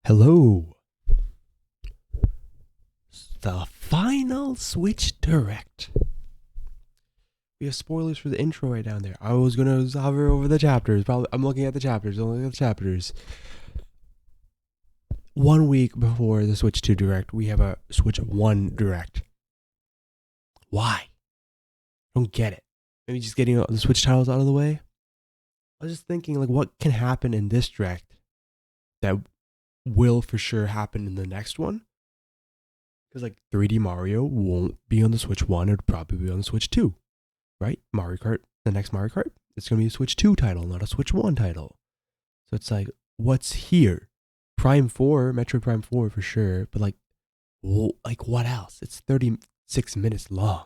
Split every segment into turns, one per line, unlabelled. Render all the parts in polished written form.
Hello. The final Switch Direct. We have spoilers for the intro right down there. I was gonna hover over the chapters. Probably, I'm looking at the chapters. I'm looking at the chapters. 1 week before the Switch 2 Direct, we have a Switch 1 Direct. Why? I don't get it. Maybe just getting the Switch titles out of the way. I was just thinking, like, what can happen in this Direct that will for sure happen in the next one? Because, like, 3D Mario won't be on the Switch 1. It'd probably be on the Switch 2. Right? Mario Kart, the next Mario Kart, it's going to be a Switch 2 title, not a Switch 1 title. So it's like, what's here? Prime 4, Metroid Prime 4 for sure. But, like what else? It's 36 minutes long.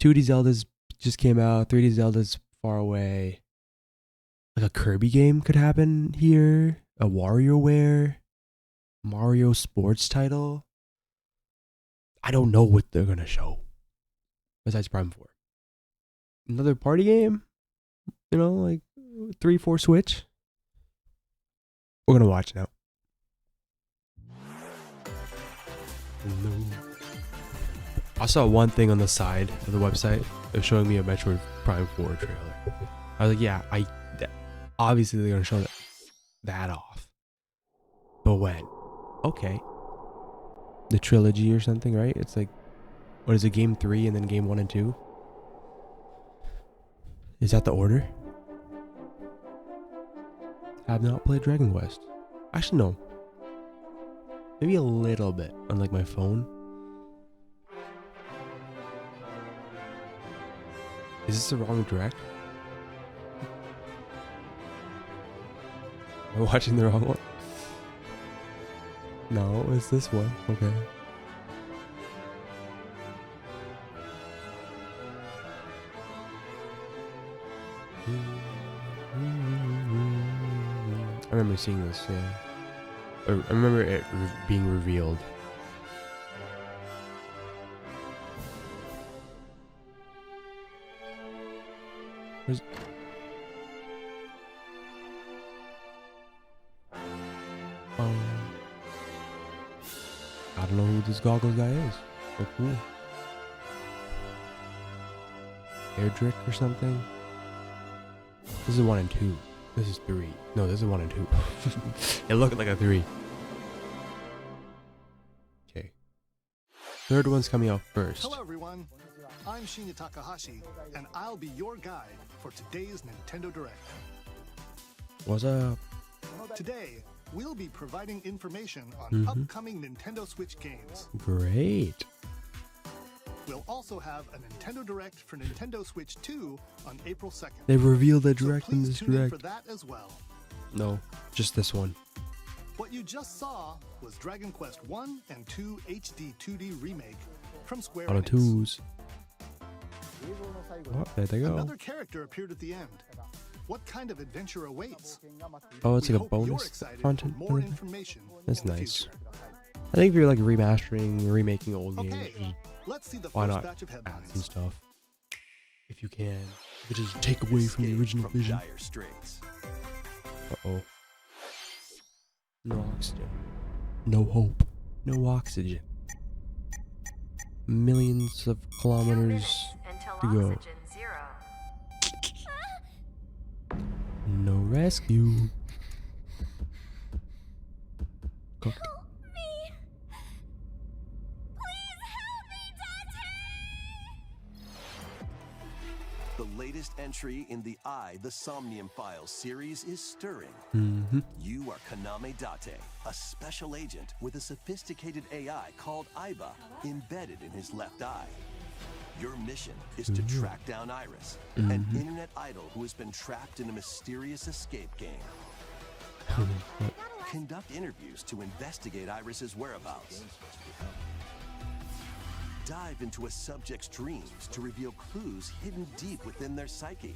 2D Zelda's just came out. 3D Zelda's far away. Like a Kirby game could happen here. A WarioWare. Mario sports title. I don't know what they're going to show. Besides Prime 4. Another party game? You know, like 3-4 Switch? We're going to watch now. I saw one thing on the side of the website. It was showing me a Metroid Prime 4 trailer. I was like, yeah, obviously they're going to show that off. But when? Okay. The trilogy or something, right? It's like, what is it, game 3 and then game 1 and 2? Is that the order? I have not played Dragon Quest. Actually, no. Maybe a little bit on like my phone. Is this the wrong direct? Am I watching the wrong one? No, it's this one. Okay. I remember seeing this, yeah. I remember it being revealed. Where's... I don't know who this goggles guy is. Oh, cool. Airdrick or something? This is 1 and 2. This is 3. No, this is 1 and 2. It looked like a 3. Okay. Third one's coming out first.
Hello everyone, I'm Shinya Takahashi, and I'll be your guide for today's Nintendo Direct.
What's up?
Today, we'll be providing information on upcoming Nintendo Switch games.
Great.
We'll also have a Nintendo Direct for Nintendo Switch 2 on April 2nd.
They revealed the Direct
so
in this
tune in
Direct.
for that as well.
No, just this one.
What you just saw was Dragon Quest 1 and 2 HD 2D remake from Square
On the
Enix.
twos. Oh, there they go.
Another character appeared at the end. What kind of adventure awaits?
Oh, it's
We
like a
hope you're
bonus
excited
content.
for more information.
That's
in the
nice.
future.
I think if you're like remastering, remaking old
Okay,
games,
let's see the
why
first
not
batch of
add some
headlines.
stuff? If you can. If it just take away from the original vision.
Dire straits.
Uh-oh. No oxygen. No hope. No oxygen. Millions of kilometers to go. No rescue. Cooked.
The latest entry in the The Somnium Files series is stirring.
Mm-hmm.
You are Kaname Date, a special agent with a sophisticated AI called Aiba embedded in his left eye. Your mission is to track down Iris, an internet idol who has been trapped in a mysterious escape game. Conduct interviews to investigate Iris's whereabouts. Dive into a subject's dreams to reveal clues hidden deep within their psyche.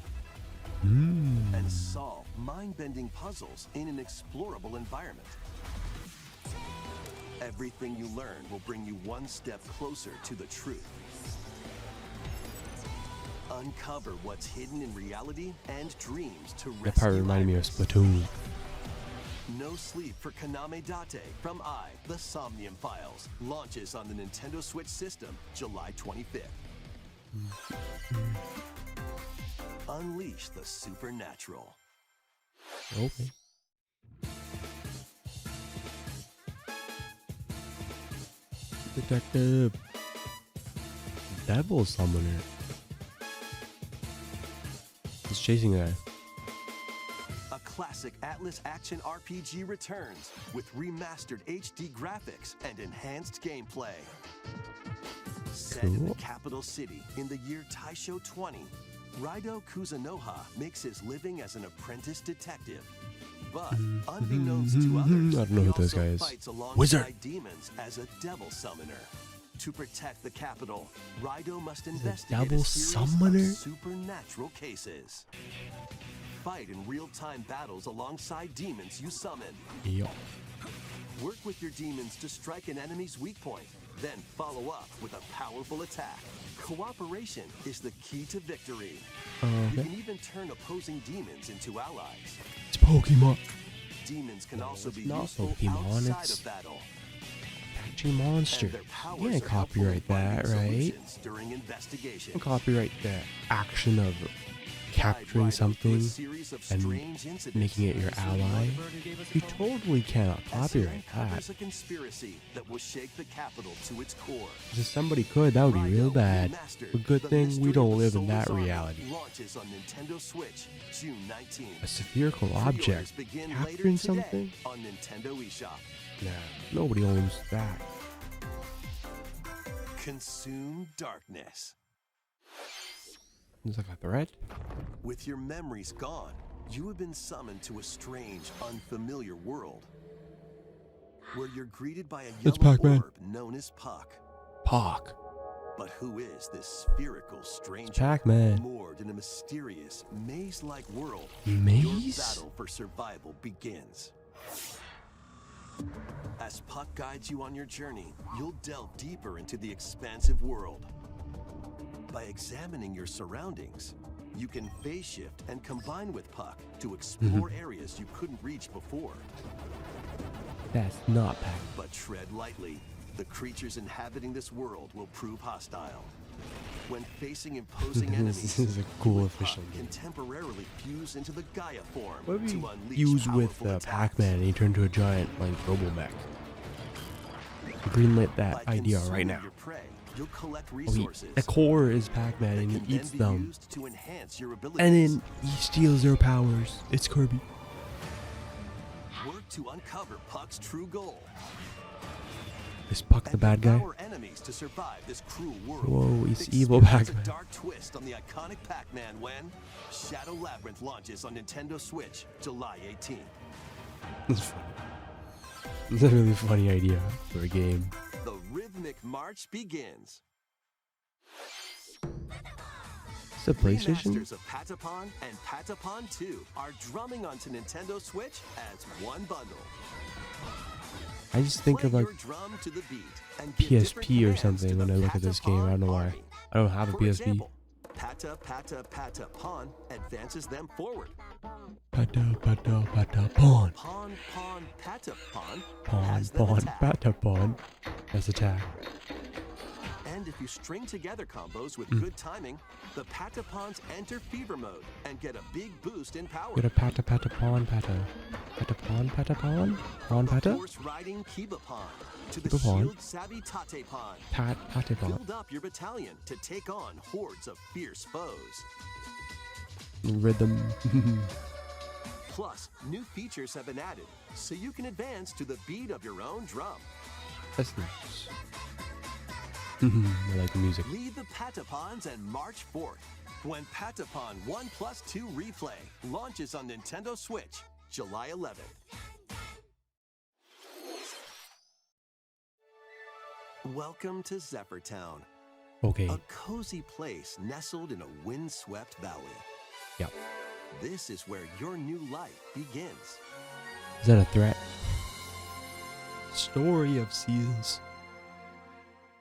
And solve mind-bending puzzles in an explorable environment. Everything you learn will bring you one step closer to the truth. Uncover what's hidden in reality and dreams to rescue
That part reminded me of
Iris.
Splatoon.
No Sleep for Kaname Date from The Somnium Files launches on the Nintendo Switch system July 25th. Unleash the supernatural.
Okay. Detective. Devil Summoner. He's chasing a guy.
A classic Atlas action RPG returns with remastered HD graphics and enhanced gameplay. Set in the capital city in the year Taisho 20, Raido Kuzunoha makes his living as an apprentice detective. But unbeknownst to others,
I don't know
he
who this
also
guy is.
fights alongside
Wizard.
demons as a devil summoner. To protect the capital, Raido must investigate
devil
a series
summoner?
of supernatural cases. Fight in real-time battles alongside demons you summon.
Yo.
Work with your demons to strike an enemy's weak point, then follow up with a powerful attack. Cooperation is the key to victory. You can even turn opposing demons into allies.
It's Pokemon.
Demons can also be
not
useful
Pokemon,
outside
it's
of battle.
Catching monster.
And their
You
powers
can't
are helpful in
copyright that,
finding
right?
solutions during investigation.
You can copyright the action of capturing
Guide Raido through a
something
series of
and
strange incidents.
making it your ally. You totally cannot
As he
copyright
uncovers
that.
a conspiracy that will shake the capital to its core.
If somebody could, that would be real
Raido
bad.
Remastered,
But good
The
thing
Mystery
we don't
of
live in
Soul's
that
Armor
reality.
Launches on Nintendo Switch June 19th.
A spherical
Pre-orders
object
begin later
capturing
today
something?
on Nintendo eShop.
Nah, nobody owns that.
Consume darkness.
It's like a threat.
With your memories gone, you have been summoned to a strange, unfamiliar world, where you're greeted by a
It's
yellow
Pac-Man.
orb known as Puck.
Pock.
But who is this spherical stranger
Pac-Man.
moored in a mysterious, maze-like world?
Maze?
Your battle for survival begins. As Puck guides you on your journey, you'll delve deeper into the expansive world. By examining your surroundings, you can phase shift and combine with Puck to explore areas you couldn't reach before.
That's not Pac.
But tread lightly. The creatures inhabiting this world will prove hostile. When facing imposing enemies,
This is a cool
you and
official
Puck
game.
can temporarily fuse into the Gaia form
What if
to
we
unleash
fuse with
powerful attacks.
Pac-Man and he turned into a giant like Robomech? Greenlit that
By
idea
consuming
right now.
your prey, you'll collect
Oh,
resources
the core is Pac-Man
that
and
can
he eats
then be
them.
used to enhance your abilities.
And then he steals their powers. It's Kirby.
Work to uncover Puck's true goal.
Is Puck the
And
bad guy?
devour enemies to survive this cruel world.
Whoa, he's evil
Experience
Pac-Man.
a dark twist on the iconic Pac-Man when Shadow Labyrinth launches on Nintendo Switch July 18th.
It's funny. It's a really funny idea for a game.
The rhythmic march begins.
It's a PlayStation?
Remasters of Patapon and Patapon 2 are drumming onto Nintendo Switch as one bundle.
I just think
Play
of like
your drum to the beat and give different
PSP or
commands
something
to
when
the
I look at this game. I don't know why.
Patapon
I don't have a
army. For
PSP.
example, Patapon advances them forward.
Pata pata pata pawn.
Pawn, Patapon
Pawn,
has them
pawn,
attack.
pata pawn. That's attack.
And if you string together combos with good timing, the Patapons enter fever mode and get a big boost in power.
Get a pata pata pawn pata. Pata pawn pata pawn? Pawn
The
pata?
horse-riding Kibapon to the
Kibapon.
shield-savvy Tatepon.
Pat pata pawn.
Build up your battalion to take on hordes of fierce foes.
Rhythm.
Plus, new features have been added, so you can advance to the beat of your own drum.
That's nice. I like the music.
Lead the Patapons and march forth when Patapon 1+2 Replay launches on Nintendo Switch July 11th. Welcome to Zephyrtown,
Okay.
a cozy place nestled in a windswept valley.
Yep.
This is where your new life begins.
Is that a threat? Story of Seasons.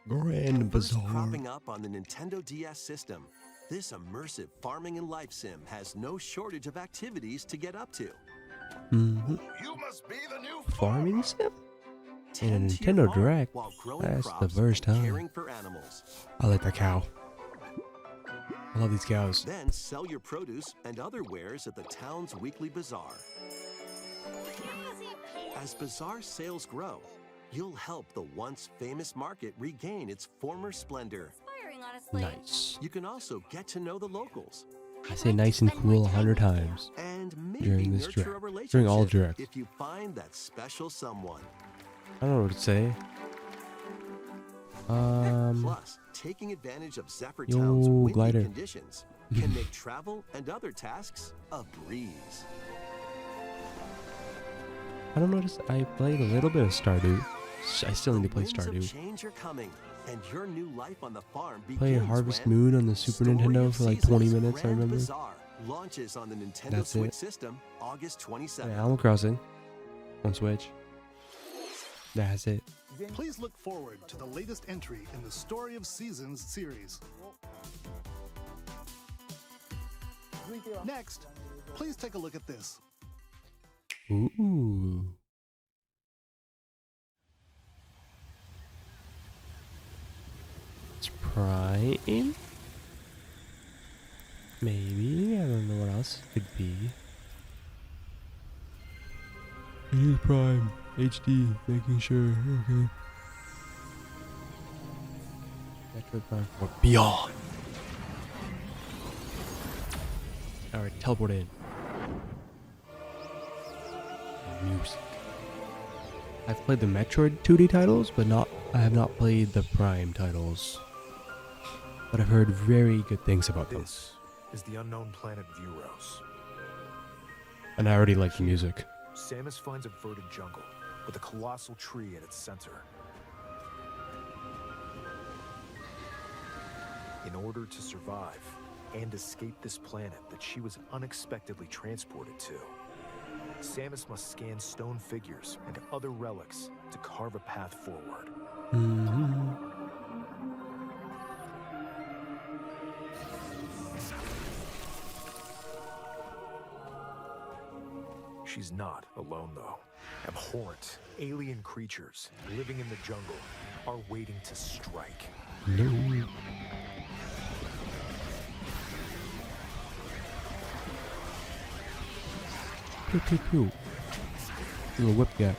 Grand
First
Bazaar.
cropping up on the Nintendo DS system, this immersive farming and life sim has no shortage of activities to get up to.
Mm-hmm.
You must be the new
Farming sim? In a
Tend to your
Nintendo
farm
Direct?
while growing
That's the
crops
first
and
time.
caring for animals.
I like that cow. I love these cows.
Then sell your produce and other wares at the town's weekly bazaar. As bazaar sales grow, you'll help the once famous market regain its former splendor.
Nice.
You can also get to know the locals
I say nice and cool 100 times
and maybe
during this
nurture a
direct.
relationship
During all directs.
if you find that special someone.
I don't know what to say.
Plus, taking advantage of Zephyr Town's
Yo,
windy
glider.
conditions can make travel and other tasks a breeze.
I don't notice. I played a little bit of Stardew. I still need to play
The winds of
Stardew.
change are coming, and your new life on the farm
Play
begins
Harvest
when
Moon on the Super
Story
Nintendo
of
for like 20
Seasons
minutes, I
Grand
remember.
Bazaar launches on the Nintendo
That's
Switch
it.
system August 27th.
Yeah, Animal Crossing on Switch. That's it.
Please look forward to the latest entry in the Story of Seasons series. Next, please take a look at this.
Ooh. It's Prime? Maybe. I don't know what else it could be. It is Prime. HD. Making sure. Okay. Metroid Prime 4 Beyond. Alright, teleport in. Music. I've played the Metroid 2D titles, but I have not played the Prime titles. But I've heard very good things about them.
This is the unknown planet Vuros.
And I already like the music.
Samus finds a verdant jungle with a colossal tree at its center. In order to survive and escape this planet that she was unexpectedly transported to, Samus must scan stone figures and other relics to carve a path forward. She's not alone, though. Abhorrent, alien creatures living in the jungle are waiting to strike.
No. Pew pew pew. Little whip guy.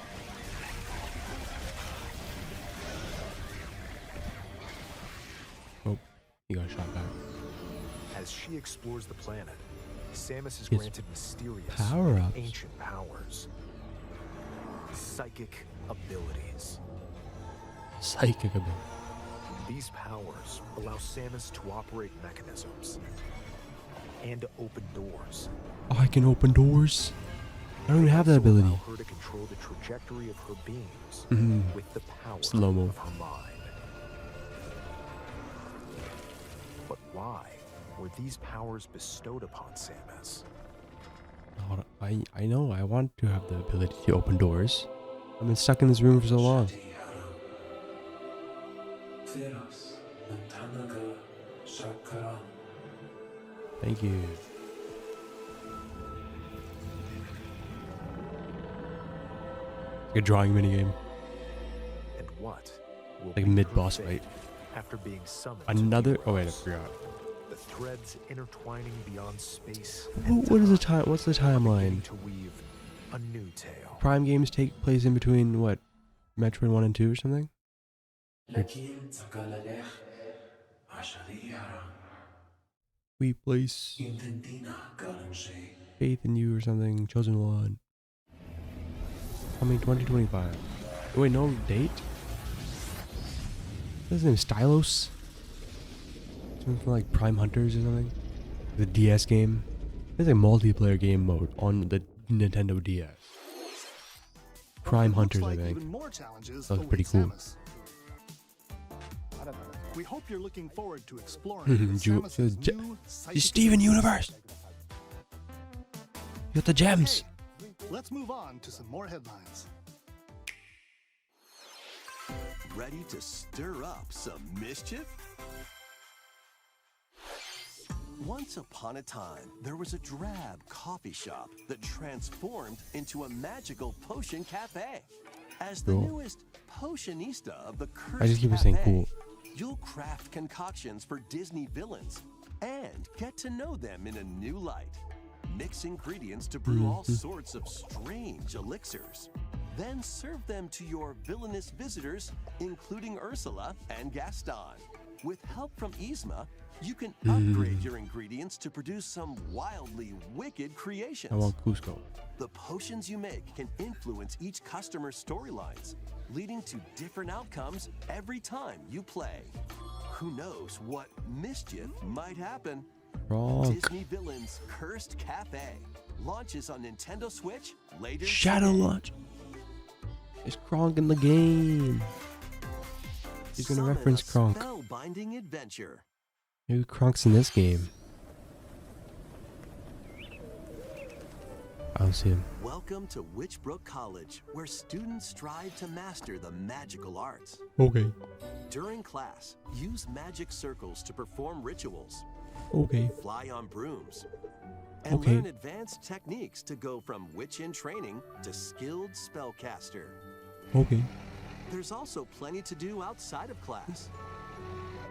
Oh, he got shot back.
As she explores the planet, Samus is
His
granted mysterious
power-ups.
and ancient powers. Psychic abilities.
Psychic ability.
These powers allow Samus to operate mechanisms and open doors.
Oh, I can open doors. I don't even have that
Also
ability.
allow her to control the trajectory of her beings with the power
Slow-mo.
of her mind. But why were these powers bestowed upon Samus?
Oh, I know. I want to have the ability to open doors. I've been stuck in this room for so long. Thank you. Like a drawing minigame.
And what will
Like
be
mid-boss
her
fight.
fate after being summoned to
Another. Oh wait, I
Vuros?
forgot.
The threads intertwining beyond space.
What is the time? What's the timeline?
To weave a new tale.
Prime games take place in between what? Metroid 1 and 2 or something? We place faith in you or something. Chosen one. Coming 2025. Wait, no date? His name is Stylos? Something from like Prime Hunters or something? The DS game. There's a multiplayer game mode on the Nintendo DS. Prime Hunters,
Looks like
I think.
even more challenges
That was pretty
await
cool.
Samus. We hope you're looking forward to exploring Samus's new psychic
Steven Universe! You got the gems!
Okay, let's move on to some more headlines.
Ready to stir up some mischief? Once upon a time, there was a drab coffee shop that transformed into a magical potion cafe. As the
Cool.
newest potionista of the cursed
I just keep
cafe,
saying cool.
you'll craft concoctions for Disney villains and get to know them in a new light. Mix ingredients to brew all sorts of strange elixirs. Then serve them to your villainous visitors, including Ursula and Gaston. With help from Yzma, you can upgrade your ingredients to produce some wildly wicked creations.
I want Cusco.
The potions you make can influence each customer's storylines, leading to different outcomes every time you play. Who knows what mischief might happen?
Wrong.
Disney Villains Cursed Cafe launches on Nintendo Switch later
Shadow
today.
launch. Is Kronk in the game? He's gonna
Summon
reference
a
Kronk.
spellbinding adventure.
Maybe Kronk's in this game. I don't see him.
Welcome to Witchbrook College, where students strive to master the magical arts.
Okay.
During class, use magic circles to perform rituals,
Okay.
fly on brooms, and
Okay.
learn advanced techniques to go from witch in training to skilled spellcaster.
Okay.
There's also plenty to do outside of class.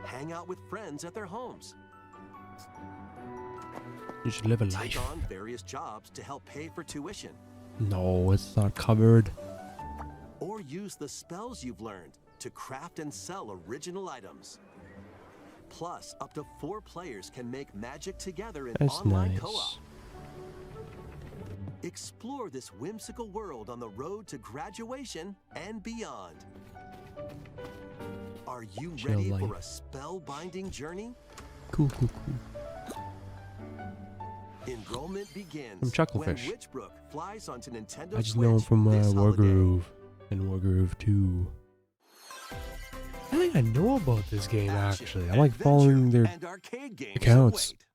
Hang out with friends at their homes.
You should live a
Take
life.
on various jobs to help pay for tuition.
No, it's not covered.
Or use the spells you've learned to craft and sell original items. Plus, up to 4 players can make magic together in
That's
online
nice.
co-op. Explore this whimsical world on the road to graduation and beyond. Are you
Chill
ready
life.
for a spellbinding journey?
Cool, cool, cool.
Enrollment begins
From Chucklefish.
when Witchbrook flies onto Nintendo
I just
Switch
know him from
this holiday.
Wargroove and Wargroove 2. I think I know about this game
Action,
actually. I like
adventure,
following their
and arcade games
accounts.
await.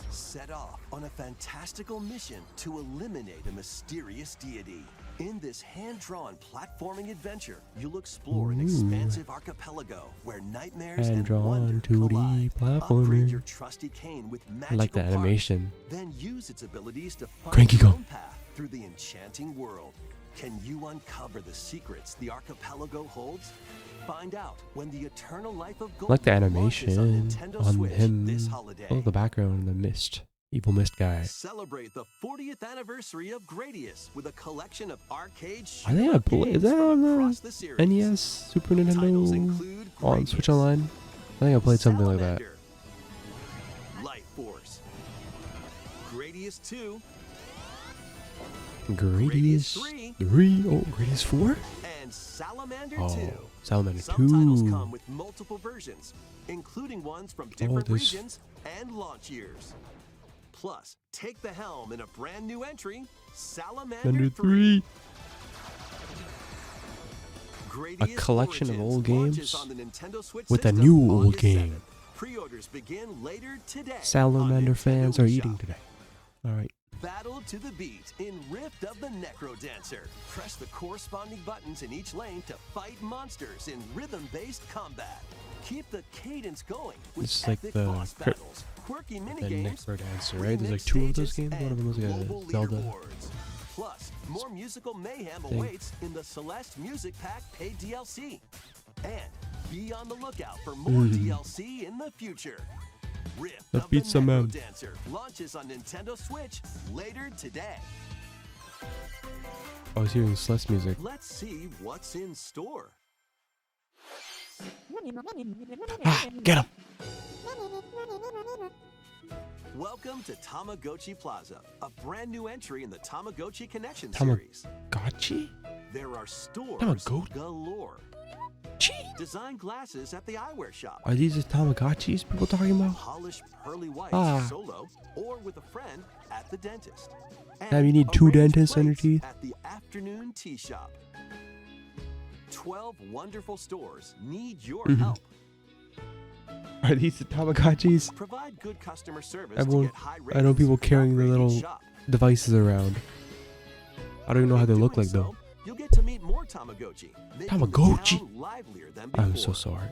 Set off on a fantastical mission to eliminate a mysterious deity. In this hand-drawn platforming adventure, you'll explore an
Ooh.
expansive archipelago where nightmares and
Hand-drawn
wonder
2D
collide.
platformer.
Upgrade your trusty cane with
I
magical
like the
parts.
animation.
Then use its abilities to find
Cranky
your
Kong.
own path through the enchanting world. Can you uncover the secrets the archipelago holds? Find out when the Eternal Life of
I
Gold
like the
launches on
animation
Nintendo
on
Switch
him.
this holiday.
Oh, the background, the mist. Evil mist guy.
Celebrate the 40th anniversary of Gradius with a collection of arcade
I think I
shoot-up
played. Is
games
that
from
on
across
the
the series.
NES, Super
Titles
Nintendo,
include
on Switch
Gradius,
Online? I think I played something like that.
Salamander, Light Force, Gradius 2,
Gradius
3.
3. Oh, Gradius 4?
and Salamander
Oh,
2.
Salamander
Some titles
2.
come with multiple versions, including ones from different
this-
regions and launch years. Plus, take the helm in a brand new entry, Salamander
Salamander
3.
3.
Gradius
collection of
Origins
old
launches
games
on the Nintendo Switch
with a
system
new old
August
game.
7th. Pre-orders begin later today. on
Salamander
Nintendo
fans are
eShop.
eating today. Alright.
Battle to the beat in Rift of the Necro Dancer. Press the corresponding buttons in each lane to fight monsters in rhythm-based combat. Keep the cadence going with
This is like
epic
the
boss battles, quirky
The
minigames,
Necro Dancer, right? There's like
remix
2 of those
stages,
games. One of them was
and
like a
global
Zelda.
leaderboards. Plus, more musical mayhem
thing.
awaits in the Celeste Music Pack paid DLC. And be on the lookout for more DLC in the future. Rift
That
of the
beats some,
Necro Dancer launches on Nintendo Switch later today.
I was hearing Celeste music.
Let's see what's in store.
Ah, get him!
Welcome to Tamagotchi Plaza, a brand new entry in the Tamagotchi Connection
Tama-
series.
Gotchi?
There are stores
Tamagotchi?
galore.
Gee.
Design glasses at the eyewear shop.
Are these the Tamagotchis people talking about?
Polish pearly whites
Ah.
solo or with a friend at the dentist.
Damn, you need 2
arrange
dentists on your
plates
teeth?
At the afternoon tea shop. 12 wonderful stores need your
Mhm.
help.
Are these the Tamagotchis?
Provide good customer service
Everyone-
to get high
I know
ratings
people
and
carrying the
upgrade each
little
shop.
devices around. I don't even know how they
In
look
doing
like though.
so, you'll get to meet more Tamagotchi. making the
Tamagotchi?
town livelier than before.
I'm so sorry.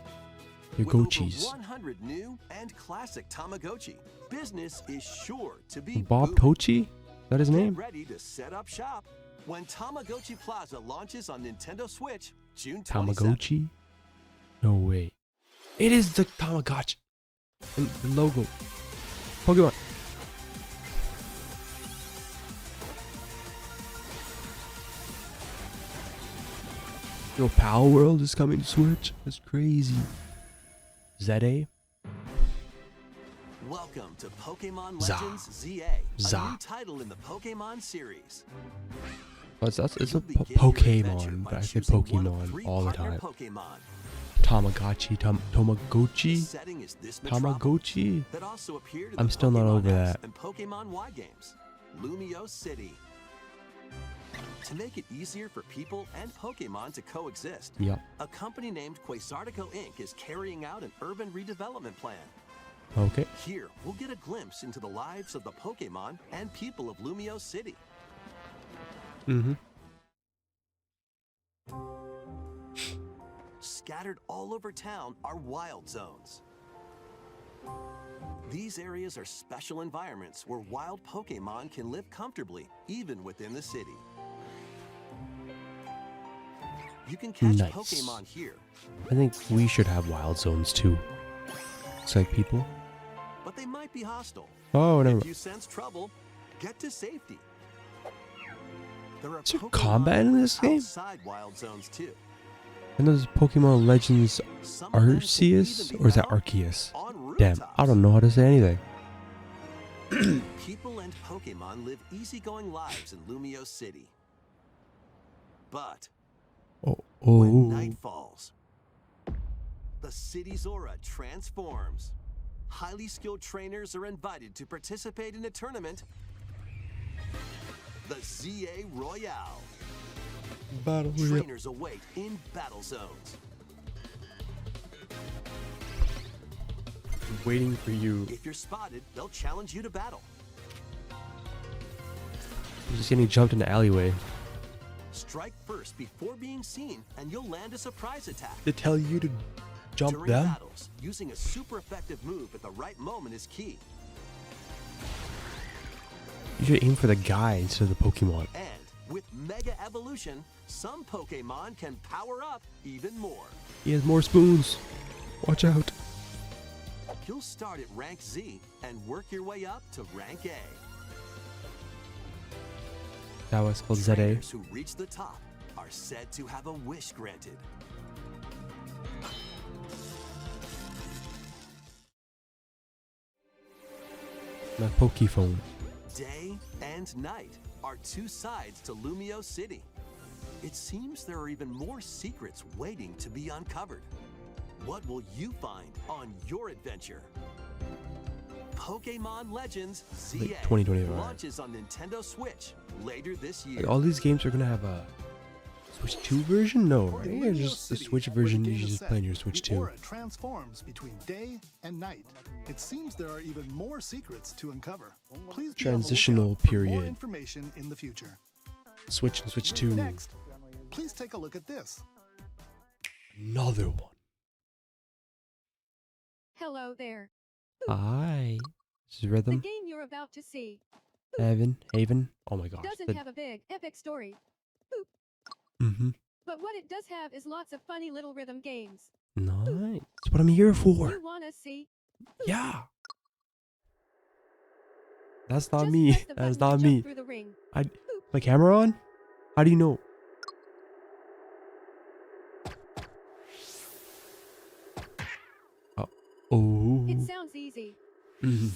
Your
With over
Gochis.
100 new and classic Tamagotchi, business is sure to be
Bob
booming.
Tochi? Is that his
Get
name?
ready to set up shop when Tamagotchi Plaza launches on Nintendo Switch June 27th.
Tamagotchi? No way. It is the Tamagotchi. The logo. Pokemon. Yo, Power World is coming to Switch. That's crazy. ZA?
Welcome to Pokemon
Za.
Legends ZA, a
Za.
new title in the Pokemon series.
It's a
You'll begin your adventure
Pokemon,
by
but I say
choosing one of
Pokemon
3
all the
partner
time.
Pokemon.
Tamagotchi,
The
Tamagotchi,
setting is this metropolis
Tamagotchi.
that also appeared in
I'm
the
still not
Pokemon
over
X
that.
and Pokemon Y games, Lumio City. To make it easier for people and Pokemon to coexist,
Yup.
a company named Quasartico Inc. is carrying out an urban redevelopment plan.
Okay.
Here, we'll get a glimpse into the lives of the Pokemon and people of Lumio City.
Mm-hmm.
Scattered all over town are wild zones. These areas are special environments where wild Pokemon can live comfortably, even within the city. You can catch
Nice.
Pokemon here,
I think we should have wild zones too. It's like people.
but they might be hostile.
Oh, never
If
mind.
you sense trouble, get to safety. There are
Is there
Pokemon
combat in this game?
outside wild zones too.
And those Pokemon Legends
Some of them can
Arceus?
even be
Or is that
found
Arceus?
on
Damn,
rooftops.
I don't know how to say anything.
People and Pokemon live easygoing lives in Lumio City. But
Oh,
when
oh.
night falls, the city's aura transforms. Highly skilled trainers are invited to participate in a tournament, the ZA Royale.
Battle
Trainers await in battle zones.
Waiting for you.
If you're spotted, they'll challenge you to battle.
You're just getting jumped in the alleyway.
Strike first before being seen, and you'll land a surprise attack.
They tell you to jump
During
them?
battles, using a super effective move at the right moment is key.
You should aim for the guy instead of the Pokemon.
And with Mega Evolution, some Pokemon can power up even more.
He has more spoons. Watch out.
You'll start at rank Z and work your way up to rank A.
That was called ZA.
Trainers who reach the top are said to have a wish granted.
My Pokephone.
Day and night are 2 sides to Lumio City. It seems there are even more secrets waiting to be uncovered. What will you find on your adventure? Pokemon Legends ZA
2025.
launches on Nintendo Switch later this year.
Like all these games are gonna have a Switch 2 version? No, right?
In
Or
Lumio
just the
City,
Switch
where the
version
game
you
is
just
set,
play on your Switch
the
2.
aura transforms between day and night. It seems there are even more secrets to uncover. Please be on the
Transitional
lookout for
period.
more information in the future.
Switch and Switch 2.
Next, please take a look at this.
Another one.
Hello there.
Hi. This is
The
Rhythm.
game you're about to see
Haven. Oh my gosh.
doesn't have a big, epic story,
Mm-hmm.
but what it does have is lots of funny little rhythm games.
Nice. That's what I'm here for.
You wanna see?
Yeah. That's not
Just
me.
press the
That's
button
not
to jump
me.
through the ring.
My camera on? How do you know? Oh.
It sounds easy,
Mhm.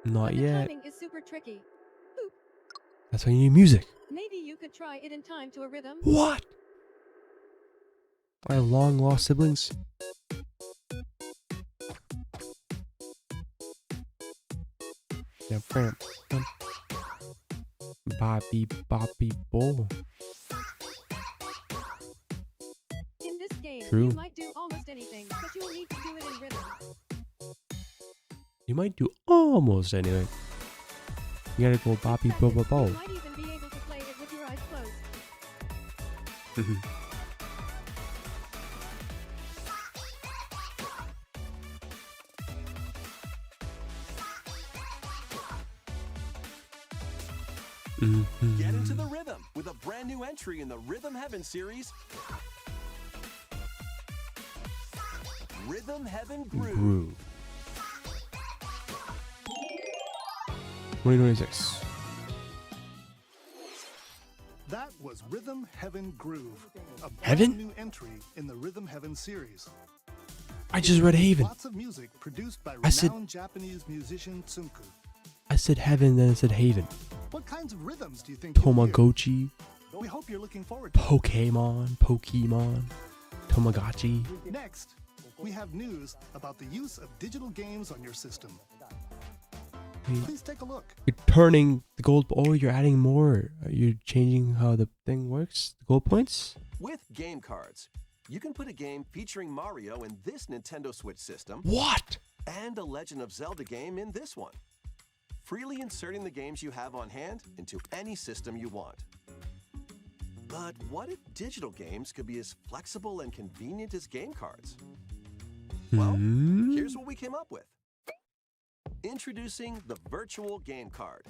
Not
but the
yet.
timing is super tricky.
That's why you need music.
Maybe you could try it in time to a rhythm.
What? I have long lost siblings. Yeah, bam, bam. Bobby, Bobby, Bo.
In this game,
True.
you might do almost anything, but you'll need to do it in rhythm.
You might do almost anything. You gotta go Bobby, Bo, Bo,
You
Bo.
might even be able to play it with your eyes closed.
Get into the rhythm with a brand new entry in the Rhythm Heaven series, Rhythm Heaven Groove.
2026.
That was Rhythm Heaven Groove, a
Heaven?
brand new entry in the Rhythm Heaven series.
I just read Haven.
Lots of music produced by
I said-
renowned Japanese musician Tsunku.
I said heaven, then I said Haven.
What kinds of rhythms do you think you'll hear?
Tamagotchi,
We hope you're looking forward to it.
Pokemon, Tamagotchi.
Next, we have news about the use of digital games on your system. Please take a look.
You're turning the gold. Oh, you're adding more. Are you changing how the thing works? The gold points?
With game cards, you can put a game featuring Mario in this Nintendo Switch system
What?
and a Legend of Zelda game in this one, freely inserting the games you have on hand into any system you want. But what if digital games could be as flexible and convenient as game cards? Well, here's what we came up with. Introducing the Virtual Game Card.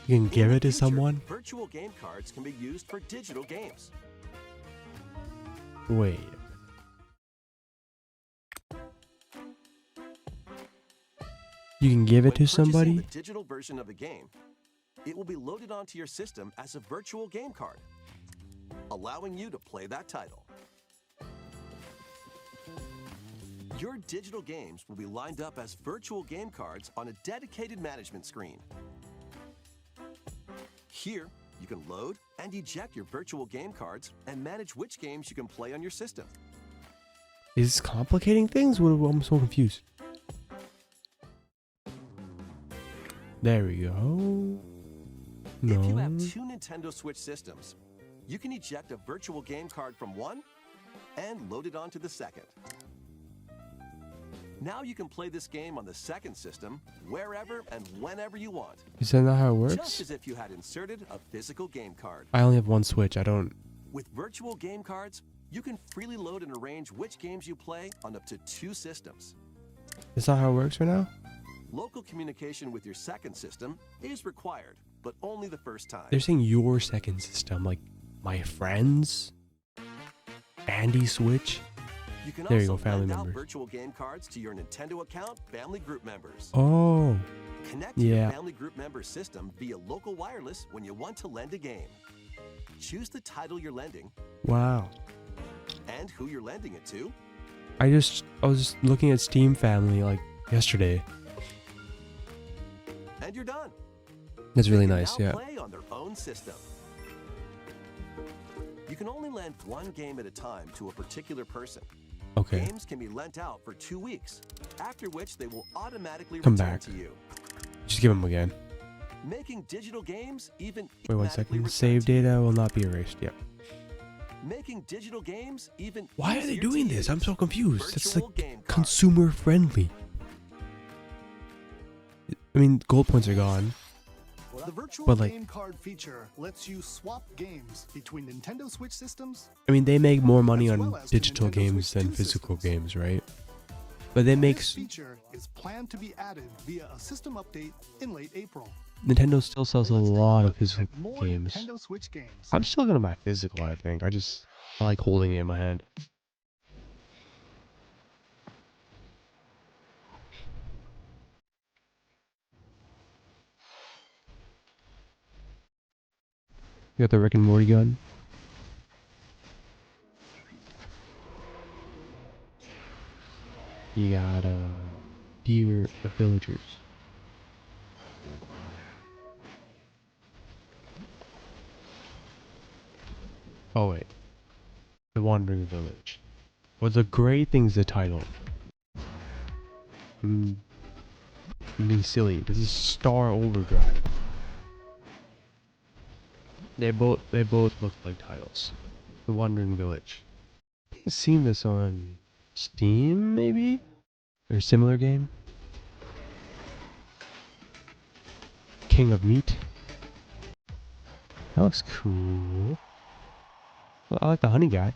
You can give
In
it
the
to
future,
someone?
Virtual game cards can be used for digital games.
Wait. You can give it
When
to
purchasing
somebody?
the digital version of a game, it will be loaded onto your system as a virtual game card, allowing you to play that title. Your digital games will be lined up as virtual game cards on a dedicated management screen. Here, you can load and eject your virtual game cards and manage which games you can play on your system.
Is this complicating things? I'm so confused. There we go. No.
If you have two Nintendo Switch systems, you can eject a virtual game card from one and load it onto the second. Now you can play this game on the second system wherever and whenever you want,
Is that not how it
just
works?
as if you had inserted a physical game card.
I only have one Switch. I don't.
With virtual game cards, you can freely load and arrange which games you play on up to two systems.
Is that how it works right now?
Local communication with your second system is required, but only the first time.
They're saying your second system, like my friends, Andy Switch.
You can
There you
also
go, family
lend out
members.
virtual game cards to your Nintendo account family group members.
Oh,
Connect to your
yeah.
family group member system via local wireless when you want to lend a game. Choose the title you're lending
Wow.
and who you're lending it to.
I was just looking at Steam Family like yesterday.
And you're done.
That's really
They can
nice.
now
Yeah.
play on their own system. You can only lend one game at a time to a particular person.
Okay.
Games can be lent out for 2 weeks, after which they will automatically
Come
return
back.
to you.
Just give them again.
Making digital games even
Wait 1
automatically
second.
return
Save
to you.
data will not be erased. Yep.
Making digital games even
Why are they
easier
doing
to
this? I'm
use.
so confused. It's
Virtual
like
game card.
consumer friendly. I mean, gold points are gone.
The virtual
But, like-
game card feature lets you swap games between Nintendo Switch systems.
I mean, they make more money
As
on
well as the
digital
Nintendo
games
Switch
than
2
physical
systems.
games, right? But they make
This feature is planned to be added via a system update in late April.
Nintendo still sells a
Let's take
lot
look
of physical
at more
games.
Nintendo Switch games.
I'm still gonna buy physical. I think. I like holding it in my hand. You got the Rick and Morty gun. You got Deer the Villagers. Oh wait, The Wandering Village. Well, the Gray Thing's the title. I'm being silly. This is Star Overdrive. They both look like titles. The Wandering Village. I've seen this on Steam, maybe? Or a similar game? King of Meat. That looks cool. Well, I like the honey guy.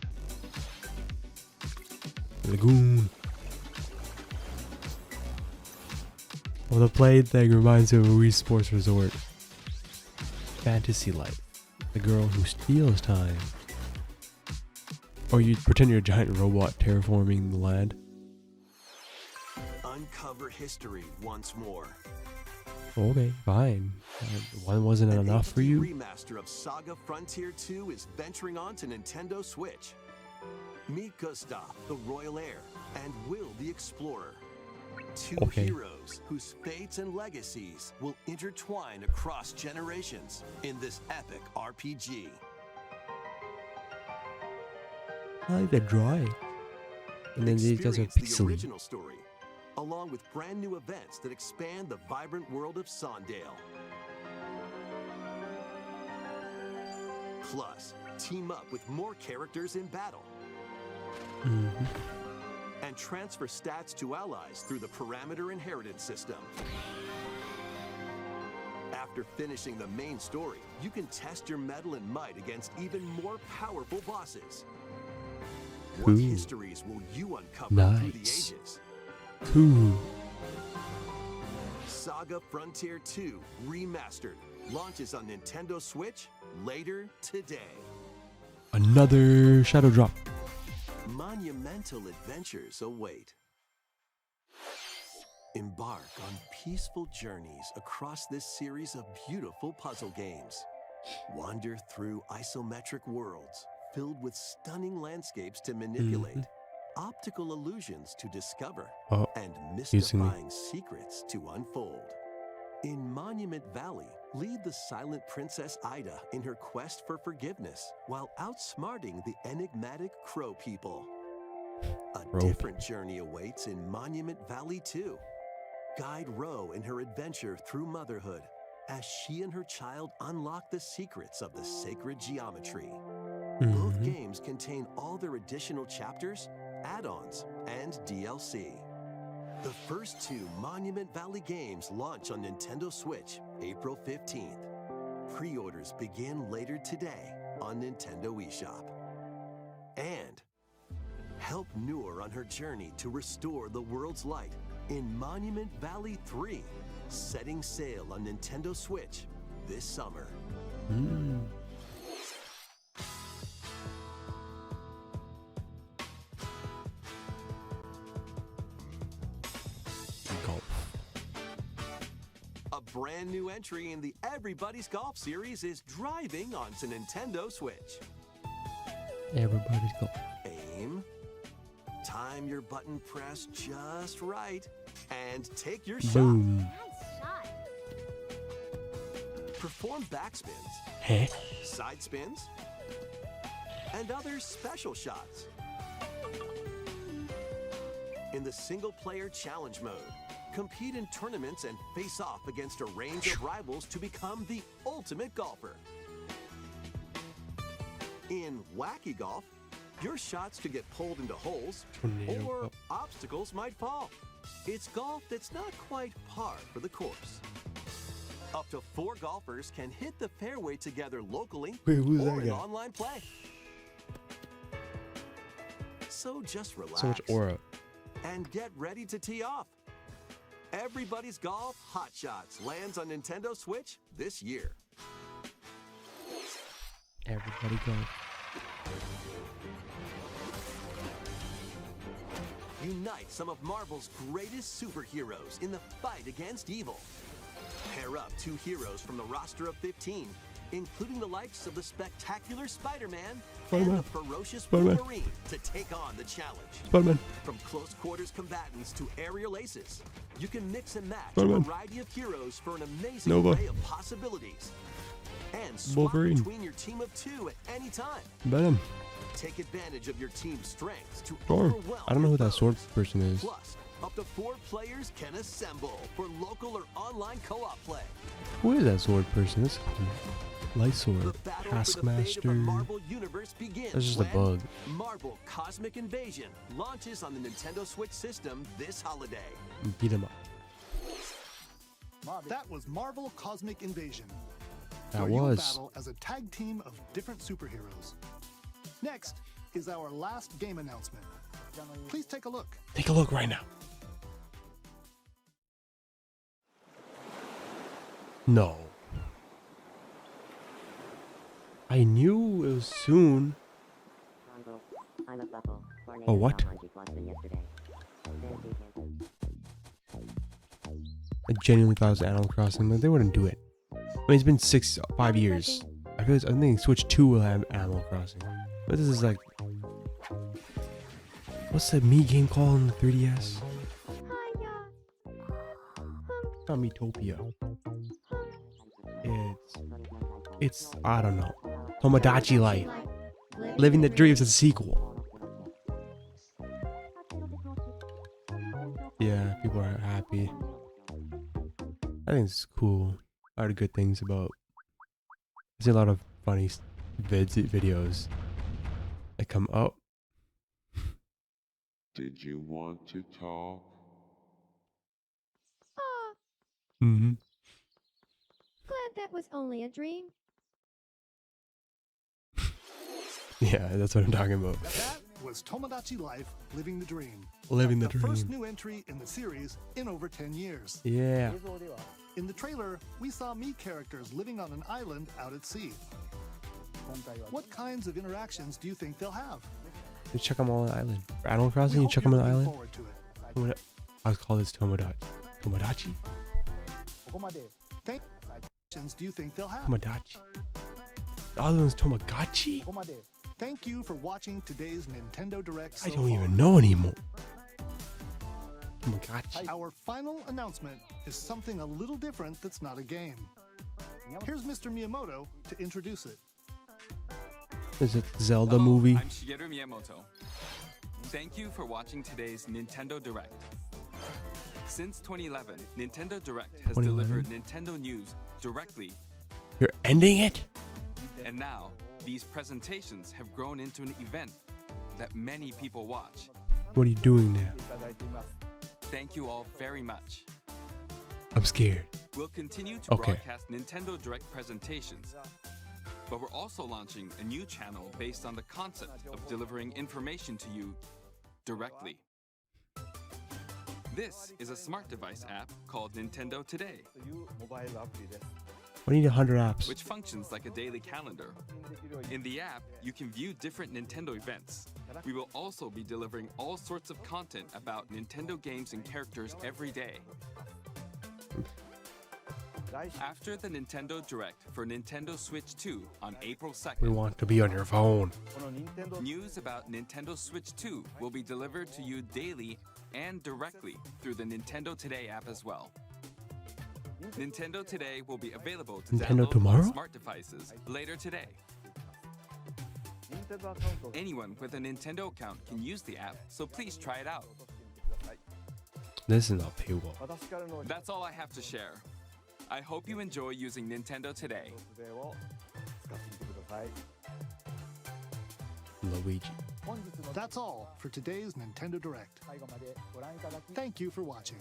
Lagoon. Well, the play thing reminds me of a Wii Sports Resort. fantasy life. The girl who steals time. Or you pretend you're a giant robot terraforming the land.
Uncover history once more.
Okay, fine. One wasn't
An
enough for
HD
you?
remaster of Saga Frontier 2 is venturing on to Nintendo Switch. Meet Gustav, the royal heir, and Will, the explorer. Two
Okay.
heroes whose fates and legacies will intertwine across generations in this epic RPG.
I like the drawing. And then these guys are
Experience the
pixely.
original story, along with brand new events that expand the vibrant world of Sondale. Plus, team up with more characters in battle
Mhm.
and transfer stats to allies through the parameter inheritance system. After finishing the main story, you can test your mettle and might against even more powerful bosses. What
Cool.
histories will you uncover through the
Nice.
ages?
Cool.
Saga Frontier 2 Remastered launches on Nintendo Switch later today.
Another shadow drop.
Monumental adventures await. Embark on peaceful journeys across this series of beautiful puzzle games. Wander through isometric worlds filled with stunning landscapes to manipulate, optical illusions to discover,
Oh,
and
using me.
mystifying secrets to unfold. In Monument Valley, lead the silent Princess Ida in her quest for forgiveness while outsmarting the enigmatic Crow people. A
Crow
different journey awaits in Monument Valley 2. Guide Ro in her adventure through motherhood as she and her child unlock the secrets of the sacred geometry. Both
Mhm.
games contain all their additional chapters, add-ons, and DLC. The first two Monument Valley games launch on Nintendo Switch April 15th. Pre-orders begin later today on Nintendo eShop. And help Noor on her journey to restore the world's light in Monument Valley 3, setting sail on Nintendo Switch this summer.
Mm. Golf.
A brand new entry in the Everybody's Golf series is driving onto Nintendo Switch.
Everybody's golf.
Aim, time your button press just right, and take your shot.
Boom.
Nice shot.
Perform backspins,
Heh.
side spins, and other special shots. In the single-player challenge mode, compete in tournaments and face off against a range of rivals to become the ultimate golfer. In Wacky Golf, your shots could get pulled into holes,
Tornado
or
golf.
obstacles might fall. It's golf that's not quite par for the course. Up to 4 golfers can hit the fairway together locally
Wait, who's
or
that
in
guy?
online play. So just relax
So much aura.
and get ready to tee off. Everybody's Golf Hot Shots lands on Nintendo Switch this year.
Everybody golf.
Unite some of Marvel's greatest superheroes in the fight against evil. Pair up 2 heroes from the roster of 15, including the likes of the spectacular Spider-Man and
Spider-Man.
the ferocious
Spider-Man.
Wolverine to take on the challenge.
Spider-Man.
From close quarters combatants to aerial aces, you can mix and match
Spider-Man.
a variety of heroes for an amazing
Nova.
array of possibilities. And swap
Wolverine.
between your team of 2 at any time.
Venom.
Take advantage of your team's strengths to
Storm.
overwhelm
I don't know who
your
that sword
foes.
person is.
Plus, up to 4 players can assemble for local or online co-op play.
Who is that sword person? That's cool. Light
The
sword.
battle for the fate of the
Taskmaster.
Marvel Universe begins
That's just a
when
bug.
Marvel Cosmic Invasion launches on the Nintendo Switch system this holiday.
Beat him up.
That was Marvel Cosmic Invasion.
That
where you
was.
battle as a tag team of different superheroes. Next is our last game announcement. Please take a look.
Take a look right now. No. I knew it was soon. Oh, what? I genuinely thought it was Animal Crossing. Like, they wouldn't do it. I mean, it's been 5 years. I think Switch 2 will have Animal Crossing. But this is like... What's that Mii game called on the 3DS? It's not Miitopia. It's... I don't know. Tomodachi Life. Living the Dreams is a sequel. Yeah, people are happy. I think it's cool. A lot of good things about. I see a lot of funny videos that come up.
Did you want to talk?
Ah,
Mm-hmm.
glad that was only a dream.
Yeah, that's what I'm talking about.
That was Tomodachi Life, Living the Dream.
Living the
first
dream.
new entry in the series in over 10 years.
Yeah.
In the trailer, we saw Mii characters living on an island out at sea. What kinds of interactions do you think they'll have?
You check them all on the island. For Animal Crossing,
We
you
hope
check
you're
them on the
looking
island.
forward to it.
I was called this Tomodachi. Tomodachi?
Interactions do you think they'll have?
Tomodachi. The other one's Tomagachi?
Thank you for watching today's Nintendo Direct so
I don't
far.
even know anymore. Tomagachi.
Our final announcement is something a little different that's not a game. Here's Mr. Miyamoto to introduce it.
Is it Zelda movie?
I'm Shigeru Miyamoto. Thank you for watching today's Nintendo Direct. Since 2011, Nintendo Direct has
2011?
delivered Nintendo news directly,
You're ending it?
and now these presentations have grown into an event that many people watch.
What are you doing now?
Thank you all very much.
I'm scared.
We'll continue to
Okay.
broadcast Nintendo Direct presentations, but we're also launching a new channel based on the concept of delivering information to you directly. This is a smart device app called Nintendo Today,
We need 100 apps.
which functions like a daily calendar. In the app, you can view different Nintendo events. We will also be delivering all sorts of content about Nintendo games and characters every day. After the Nintendo Direct for Nintendo Switch 2 on April
We
2nd,
want to be on your phone.
news about Nintendo Switch 2 will be delivered to you daily and directly through the Nintendo Today app as well. Nintendo Today will be available to
Nintendo
download
tomorrow?
on smart devices later today. Anyone with a Nintendo account can use the app, so please try it out.
This is not paywall.
That's all I have to share. I hope you enjoy using Nintendo Today.
Luigi.
That's all for today's Nintendo Direct. Thank you for watching.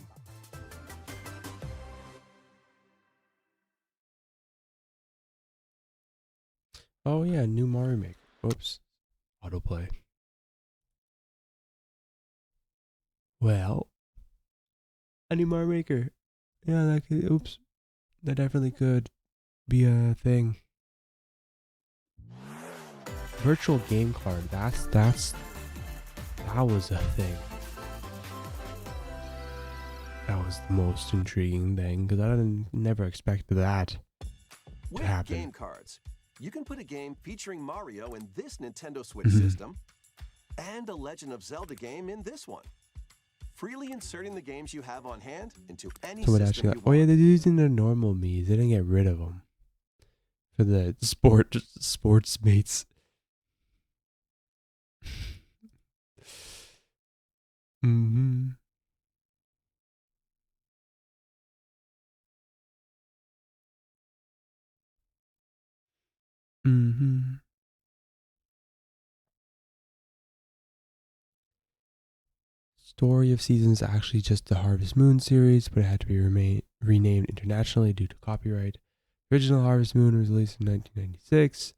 Oh yeah, new Mario Maker. Oops. Autoplay. Well, a new Mario Maker. Yeah, that could, oops. That definitely could be a thing. Virtual game card. That was a thing. That was the most intriguing thing because I never expected that
With
to happen.
game cards, you can put a game featuring Mario in this Nintendo Switch
Mhm.
system and a Legend of Zelda game in this one. Freely inserting the games you have on hand into any
Someone
system
actually
you
oh yeah,
want.
they're using the normal Mii's. They didn't get rid of them for the sports mates. Mm-hmm. Mm-hmm. Story of Seasons is actually just the Harvest Moon series, but it had to be renamed internationally due to copyright. Original Harvest Moon was released in 1996.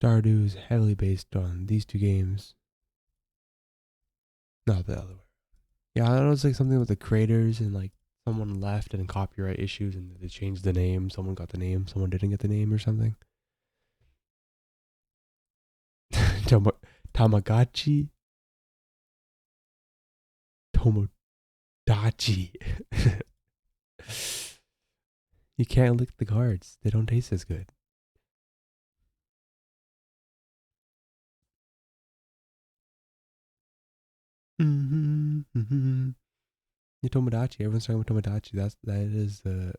Stardew is heavily based on these two games. Not the other way. Yeah, I don't know, it's like something with the creators and like someone left and copyright issues and they changed the name. Someone got the name, someone didn't get the name or something. Tamagotchi. Tomodachi. You can't lick the cards. They don't taste as good. The Tomodachi. Everyone's talking about Tomodachi. That is the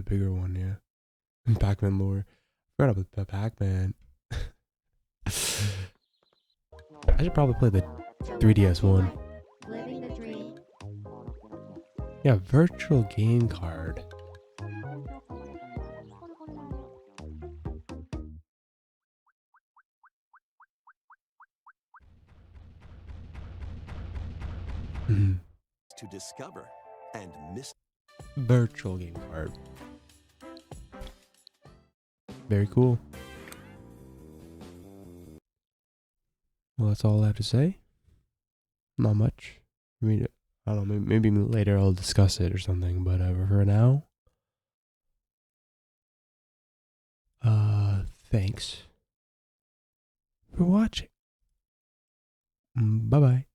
bigger one, yeah. Pac-Man lore. Forgot about the Pac-Man. I should probably play the 3DS one.
Living the dream.
Yeah, virtual game card.
To discover and miss.
Virtual game card. Very cool. Well, that's all I have to say. Not much. I mean, I don't know. Maybe later I'll discuss it or something. But for now, thanks for watching. Bye bye.